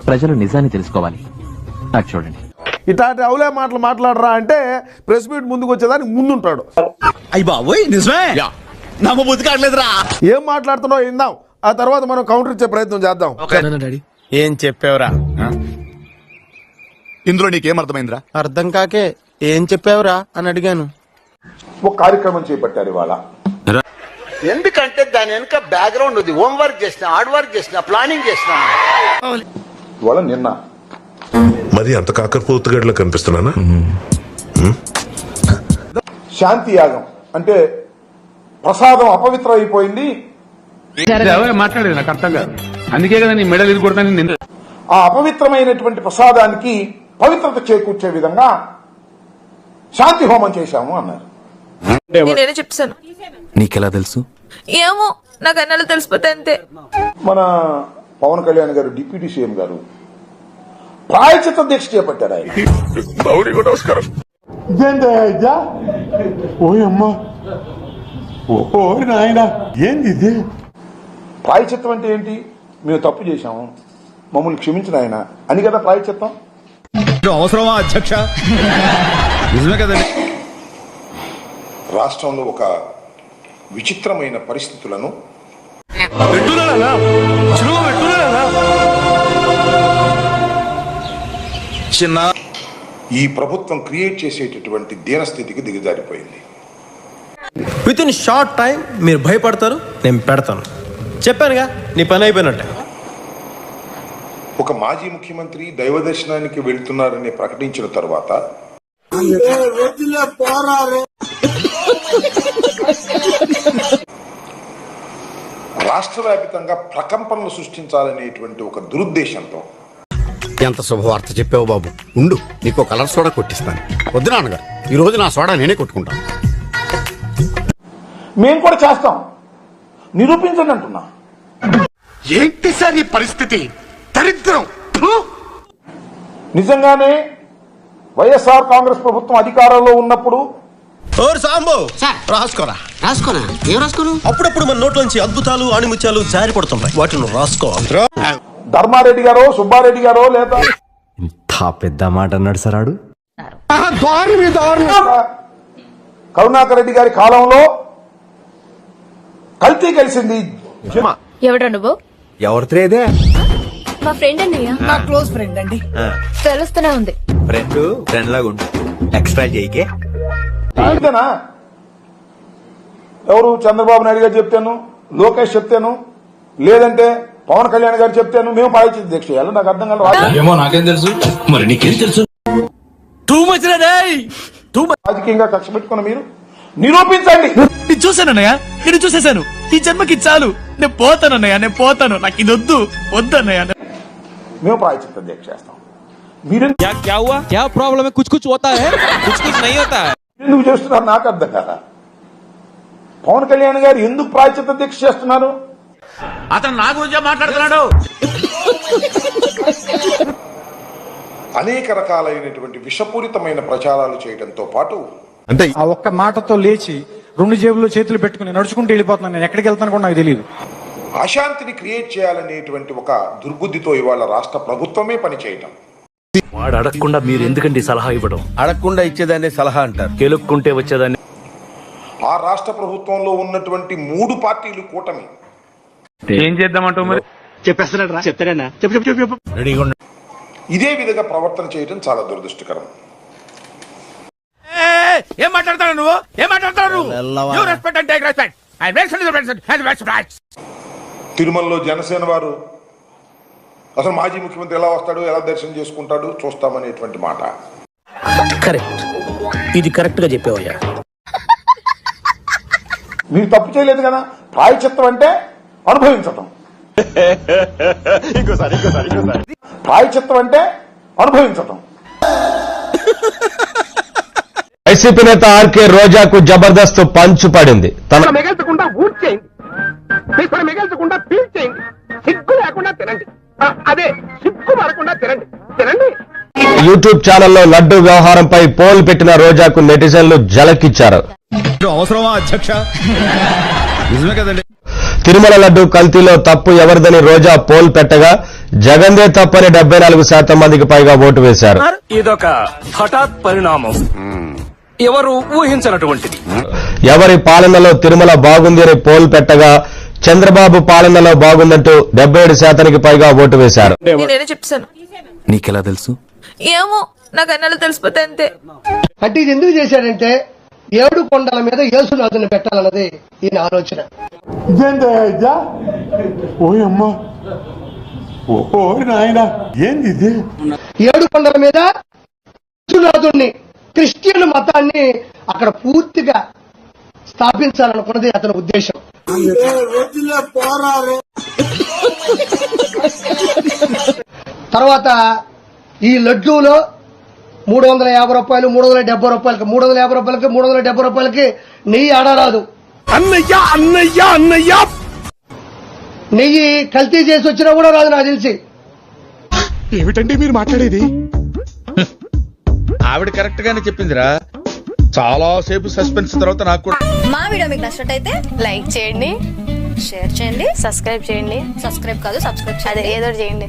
ప్రజలు నిజాన్ని తెలుసుకోవాలి. నాకు చూడండి, ఇట్లాంటి అవులే మాటలు మాట్లాడరా అంటే ప్రెస్ మీట్ ముందుకు వచ్చేదానికి ముందుంటాడు. అయ్యి బాబోయ్ నిజమే, నమ్మబుద్ధి కావట్లేదురా. ఏం మాట్లాడుతున్నావు విందాం, ఆ తర్వాత మనం కౌంటర్ ఇచ్చే ప్రయత్నం చేద్దాం. ఏం చెప్పావురా? ఇందులో నీకేం అర్థమైందిరా? అర్థం కాకే ఏం చెప్పావురా అని అడిగాను. ఒక కార్యక్రమం చేపట్టారు ఇవాళ. ఎందుకంటే దాని వెనుక బ్యాక్గ్రౌండ్ ఉంది. హోంవర్క్ చేసిన, హార్డ్ వర్క్ చేసిన, ప్లానింగ్ చేసిన. ఇవాళ నిన్న మరి అంత కాకరపోతుగడ్లా కనిపిస్తున్నానా? శాంతి యాగం అంటే ప్రసాదం అపవిత్రం అయిపోయింది. మాట్లాడేది నాకు అర్థం కాదు, అందుకే కదా నీ మెడల్ ఇది కొడతాను. ఆ అపవిత్రమైనటువంటి ప్రసాదానికి పవిత్రత చేకూర్చే విధంగా శాంతి హోమం చేశాము అన్నారు. నేనే చెప్తాను. నీకెలా తెలుసు? ఏమో, నాకు అన్నలు తెలిసిపోతే అంతే. మన పవన్ కళ్యాణ్ గారు, డిప్యూటీ సీఎం గారు ప్రాయచిత్త దీక్ష చేపట్టారు. ప్రాయచిత్తం అంటే ఏంటి? మేము తప్పు చేశాము, మమ్మల్ని క్షమించిన ఆయన అని కదా ప్రాయచిత్తం. అవసరమా అధ్యక్ష? నిజమే కదండి. రాష్ట్రంలో ఒక విచిత్రమైన పరిస్థితులను ఈ ప్రభుత్వం క్రియేట్ చేసేటటువంటి దీనస్థితికి దిగజారిపోయింది. విత్ ఇన్ షార్ట్ టైం మీరు భయపడతారు, నేను పెడతాను. చెప్పానుగా, నీ పని అయిపోయినట్టే. ఒక మాజీ ముఖ్యమంత్రి దైవ దర్శనానికి వెళ్తున్నారని ప్రకటించిన తర్వాత రాష్ట్ర వ్యాప్తంగా ప్రకంపనలు సృష్టించాలనేటువంటి ఒక దురుద్దేశంతో. ఎంత శుభవార్త చెప్పావు బాబు. ఉండు, నీకు కలర్ సోడా కొట్టిస్తాను. వద్దు నాన్నగారు, ఈ రోజు నా సోడా నేనే కొట్టుకుంటాను. మేము కూడా చేస్తాం, నిరూపించండి అంటున్నా. ఏంటి సార్ ఈ పరిస్థితి? దరిద్రం. నిజంగానే వైఎస్ఆర్ కాంగ్రెస్ ప్రభుత్వం అధికారంలో ఉన్నప్పుడు రాసుకోరా. రాసుకోనా? ఏం రాసుకోను? అప్పుడప్పుడు మన నోట్లోంచి అద్భుతాలు ఆణిముత్యాలు జారి పడుతున్నాయి, వాటిని రాసుకోవాలి. ధర్మారెడ్డి గారో, సుబ్బారెడ్డి గారో, లేదా ఇంత పెద్ద మాట అన్నాడు సార్ ఆడు. కరుణాకర్ రెడ్డి గారి కాలంలో కల్తీ కలిసింది. ఎవడా నువ్వు? ఎవరితేదే? మా ఫ్రెండ్ అన్నయ్య. నా క్లోజ్ ఫ్రెండ్ అండి. తెలుస్తూనే ఉంది. ఫ్రెండ్ లాగా ఉండు, ఎక్స్ట్రా చేయకే. అంతేనా? ఎవరు? చంద్రబాబు నాయుడు గారు చెప్తాను, లోకేష్ చెప్తాను, లేదంటే పవన్ కళ్యాణ్ గారు చెప్తాను, మేము ప్రాయచిత్త దీక్ష చేయాలి. నాకు అర్థం కాదు. ఏమో నాకేం తెలుసు, మరి నీకేం తెలుసు? రాజకీయంగా కక్ష పెట్టుకున్న మీరు నిరూపించండి. చూసానన్నయ్య, నేను చూసేశాను. ఈ జన్మకి చాలు, నేను పోతానన్నయ్య, నేను పోతాను. నాకు ఇది వద్దు, వద్దన్నయ్య. మేము ప్రాయచిత్త దీక్ష చేస్తాం. మీరెందుకు చేస్తున్నారు నాకు అర్థం కాదా. పవన్ కళ్యాణ్ గారు ఎందుకు ప్రాయచిత్త దీక్ష చేస్తున్నారు? అతను నా గురించే మాట్లాడుతున్నాడు. అనేక రకాలైనటువంటి విషపూరితమైన ప్రచారాలు చేయడంతో పాటు అంటే ఆ ఒక్క మాటతో లేచి 2 జేబుల్లో చేతులు పెట్టుకుని నడుచుకుంటూ వెళ్ళిపోతున్నాను. నేను ఎక్కడికి వెళ్తాను కూడా నాకు తెలియదు. అశాంతిని క్రియేట్ చేయాలనేటువంటి ఒక దుర్బుద్ధితో ఇవాళ రాష్ట్ర ప్రభుత్వమే పనిచేయటం. వాడు అడగకుండా మీరు ఎందుకండి సలహా ఇవ్వడం? అడగకుండా ఇచ్చేదాన్ని సలహా అంటారు, కెలుక్కుంటే వచ్చేదాన్ని. ఆ రాష్ట్ర ప్రభుత్వంలో ఉన్నటువంటి 3 పార్టీలు కూటమి ఏం చేద్దామంటావు మరి? చెప్పేస్తారా? చెప్తారా? చెప్పు. ఇదే విధంగా ప్రవర్తన చేయడం చాలా దురదృష్టకరం. ఏం మాట్లాడతావు నువ్వు? ఏం మాట్లాడతావు? తిరుమలలో జనసేన వారు అసలు మాజీ ముఖ్యమంత్రి ఎలా వస్తాడు, ఎలా దర్శనం చేసుకుంటాడు చూస్తామనేటువంటి మాట. కరెక్ట్, ఇది కరెక్ట్ గా చెప్పావయ్యా. మీరు తప్పు చేయలేదు కదా. ప్రాయచిత్తం అంటే అనుభవించటం. ప్రాయచిత్తం అంటే అనుభవించటం. వైసీపీ నేత ఆర్కే రోజాకు జబర్దస్త్ పంచు పడింది. తన మిగల్చకుండా ఊట్ చేయండి, మిగల్చకుండా పీల్ చేయండి, సిగ్గు లేకుండా తినండి. అదే సిగ్గు పడకుండా తినండి. యూట్యూబ్ ఛానల్లో లడ్డు వ్యవహారంపై పోల్ పెట్టిన రోజాకు నెటిజన్లు జలకిచ్చారు. అవసరమా అధ్యక్ష? నిజమే కదండి. తిరుమల లడ్డు కల్తీలో తప్పు ఎవరిదని రోజా పోల్ పెట్టగా జగన్దే తప్పని 74% మందికి పైగా ఓటు వేశారు. ఇదొక హఠాత్ పరిణామం, ఎవరు ఊహించినటువంటిది. ఎవరి పాలనలో తిరుమల బాగుంది అని పోల్ పెట్టగా చంద్రబాబు పాలనలో బాగుందంటూ 77%కి పైగా ఓటు వేశారు. నేనే చెప్తాను. నీకెలా తెలుసు? ఏమో నాకు అన్నలు తెలిసిపోతే అంతే. అంటే ఇది ఎందుకు చేశాడంటే 7 కొండల మీద యేసునాథుని పెట్టాలన్నది ఈయన ఆలోచన. ఇదేంటా ఓయమ్మ ఓ నాయన ఏంది ఇది? 7 కొండల మీద యేసునాథుణ్ణి క్రిస్టియన్ మతాన్ని అక్కడ పూర్తిగా స్థాపించాలనుకున్నది అతని ఉద్దేశం. తర్వాత ఈ లడ్డూలో 350 రూపాయలు 370 రూపాయలకి 350 రూపాయలకి 370 రూపాయలకి నెయ్యి ఆడరాదు. అన్నయ్య అన్నయ్య అన్నయ్య నెయ్యి కల్తీ చేసి వచ్చినా కూడా రాదు నాకు తెలిసి. ఏమిటండి మీరు మాట్లాడేది? ఆవిడ కరెక్ట్ గానే చెప్పిందిరా. చాలా సేపు సస్పెన్స్ తర్వాత నాకు కూడా. మా వీడియో మీకు నచ్చినట్టయితే లైక్ చేయండి, షేర్ చేయండి, సబ్స్క్రైబ్ చేయండి. సబ్స్క్రైబ్ కాదు సబ్స్క్రైబ్ అదే ఏదో చేయండి.